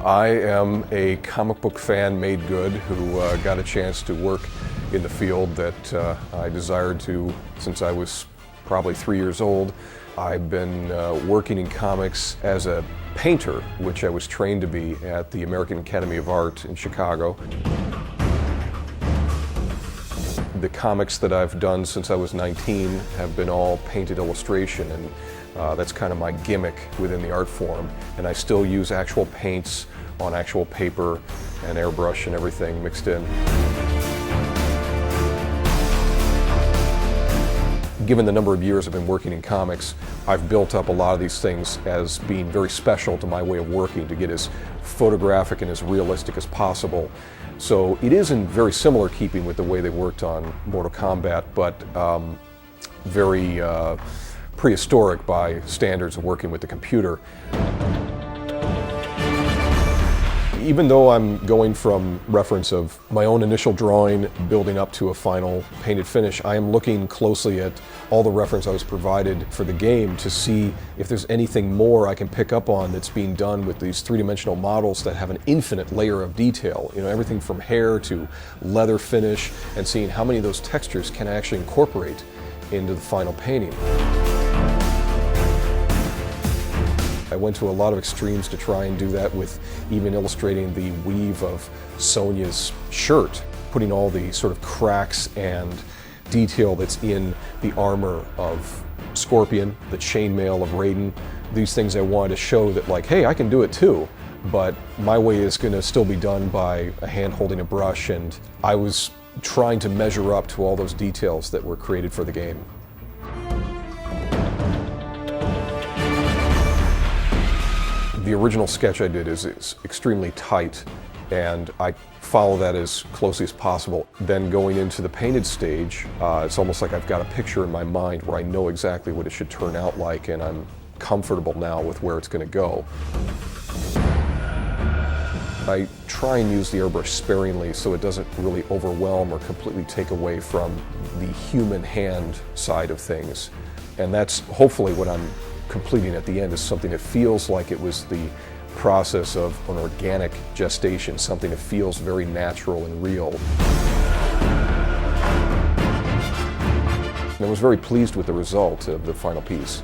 I am a comic book fan made good who got a chance to work in the field that I desired to since I was probably 3 years old. I've been working in comics as a painter, which I was trained to be at the American Academy of Art in Chicago. The comics that I've done since I was 19 have been all painted illustration, and that's kind of my gimmick within the art form. And I still use actual paints on actual paper and airbrush and everything mixed in. Given the number of years I've been working in comics, I've built up a lot of these things as being very special to my way of working, to get as photographic and as realistic as possible. So it is in very similar keeping with the way they worked on Mortal Kombat, but very prehistoric by standards of working with the computer. Even though I'm going from reference of my own initial drawing building up to a final painted finish, I am looking closely at all the reference I was provided for the game to see if there's anything more I can pick up on that's being done with these three-dimensional models that have an infinite layer of detail. You know, everything from hair to leather finish, and seeing how many of those textures can I actually incorporate into the final painting. I went to a lot of extremes to try and do that, with even illustrating the weave of Sonya's shirt, putting all the sort of cracks and detail that's in the armor of Scorpion, the chainmail of Raiden. These things I wanted to show that, like, hey, I can do it too, but my way is going to still be done by a hand holding a brush, and I was trying to measure up to all those details that were created for the game. The original sketch I did is extremely tight, and I follow that as closely as possible. Then going into the painted stage, it's almost like I've got a picture in my mind where I know exactly what it should turn out like, and I'm comfortable now with where it's going to go. I try and use the airbrush sparingly so it doesn't really overwhelm or completely take away from the human hand side of things. And that's hopefully what I'm completing at the end, is something that feels like it was the process of an organic gestation, something that feels very natural and real. And I was very pleased with the result of the final piece.